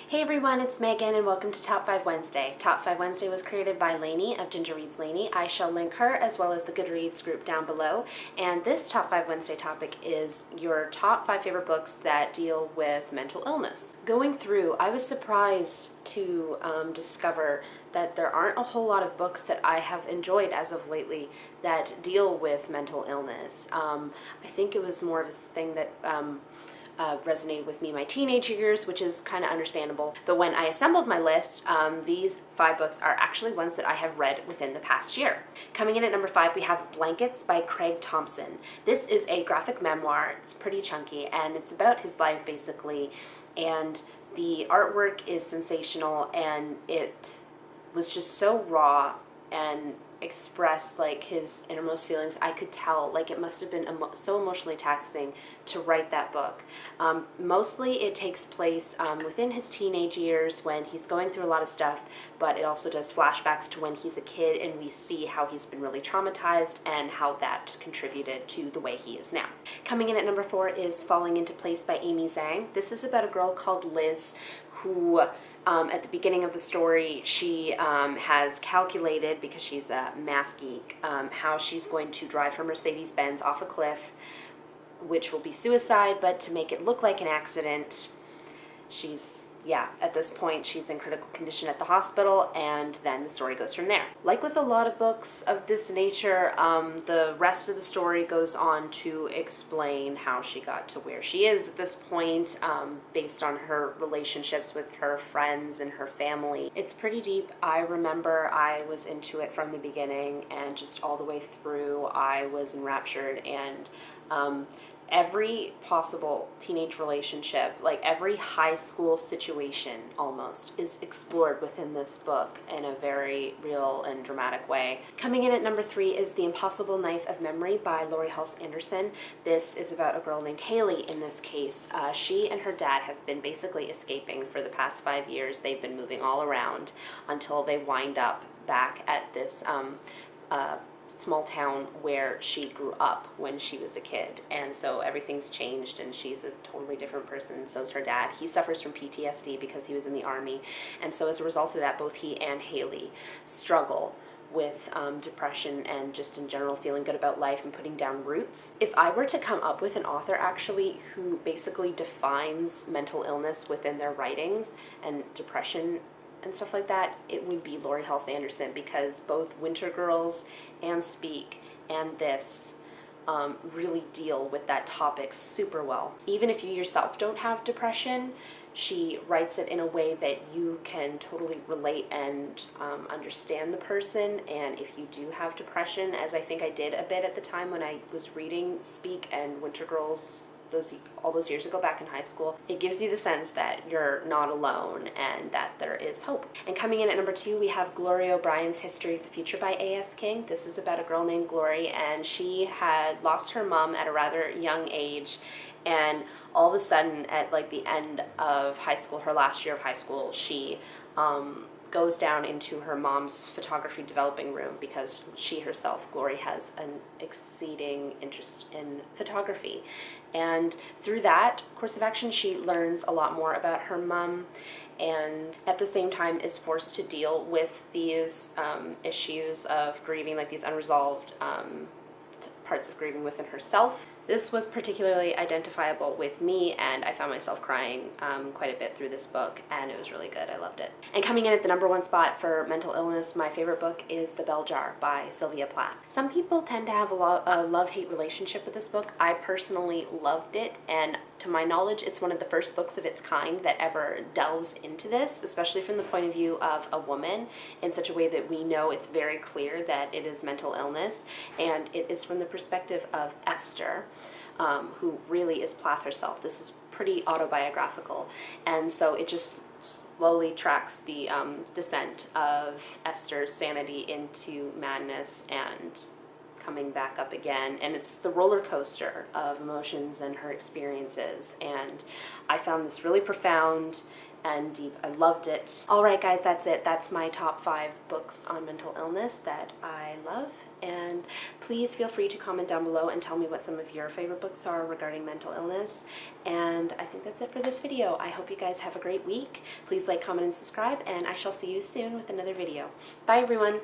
Hey everyone, it's Megan and welcome to Top 5 Wednesday. Top 5 Wednesday was created by Lainey of Ginger Reads Lainey. I shall link her as well as the Goodreads group down below. And this Top 5 Wednesday topic is your top 5 favorite books that deal with mental illness. Going through, I was surprised to discover that there aren't a whole lot of books that I have enjoyed as of lately that deal with mental illness. I think it was more of a thing that resonated with me in my teenage years, which is kind of understandable. But when I assembled my list, these 5 books are actually ones that I have read within the past year. Coming in at number 5, we have Blankets by Craig Thompson. This is a graphic memoir. It's pretty chunky, and it's about his life, basically. And the artwork is sensational, and it was just so raw and expressed like his innermost feelings. I could tell like it must have been so emotionally taxing to write that book. Mostly it takes place within his teenage years when he's going through a lot of stuff, but it also does flashbacks to when he's a kid, and we see how he's been really traumatized and how that contributed to the way he is now. Coming in at number 4 is Falling into Place by Amy Zhang. This is about a girl called Liz who at the beginning of the story, she has calculated, because she's a math geek, how she's going to drive her Mercedes-Benz off a cliff, which will be suicide, but to make it look like an accident, at this point, she's in critical condition at the hospital, and then the story goes from there. Like with a lot of books of this nature, the rest of the story goes on to explain how she got to where she is at this point, based on her relationships with her friends and her family. It's pretty deep. I remember I was into it from the beginning, and just all the way through, I was enraptured, and every possible teenage relationship, like every high school situation almost, is explored within this book in a very real and dramatic way. Coming in at number 3 is The Impossible Knife of Memory by Laurie Halse Anderson. This is about a girl named Haley in this case. She and her dad have been basically escaping for the past 5 years. They've been moving all around until they wind up back at this small town where she grew up when she was a kid, and so everything's changed and she's a totally different person. So's her dad. He suffers from PTSD because he was in the army, and so as a result of that, both he and Haley struggle with depression and just in general feeling good about life and putting down roots. If I were to come up with an author actually who basically defines mental illness within their writings and depression and stuff like that, it would be Laurie Halse Anderson, because both Winter Girls and Speak and this really deal with that topic super well. Even if you yourself don't have depression, she writes it in a way that you can totally relate and understand the person. And if you do have depression, as I think I did a bit at the time when I was reading Speak and Winter Girls all those years ago back in high school, it gives you the sense that you're not alone and that there is hope. And coming in at number 2, we have Gloria O'Brien's History of the Future by A.S. King. This is about a girl named Glory, and she had lost her mom at a rather young age, and all of a sudden at like the end of high school, her last year of high school, she goes down into her mom's photography developing room because she herself, Glory, has an exceeding interest in photography. And through that course of action, she learns a lot more about her mom, and at the same time is forced to deal with these issues of grieving, like these unresolved parts of grieving within herself. This was particularly identifiable with me, and I found myself crying quite a bit through this book, and it was really good. I loved it. And coming in at the number 1 spot for mental illness, my favorite book is The Bell Jar by Sylvia Plath. Some people tend to have a love-hate relationship with this book. I personally loved it, and to my knowledge, it's one of the first books of its kind that ever delves into this, especially from the point of view of a woman, in such a way that we know it's very clear that it is mental illness, and it is from the perspective of Esther, who really is Plath herself. This is pretty autobiographical, and so it just slowly tracks the descent of Esther's sanity into madness and coming back up again, and it's the roller coaster of emotions and her experiences. And I found this really profound and deep. I loved it. Alright guys, that's it. That's my top 5 books on mental illness that I love. And please feel free to comment down below and tell me what some of your favorite books are regarding mental illness. And I think that's it for this video. I hope you guys have a great week. Please like, comment, and subscribe, and I shall see you soon with another video. Bye everyone!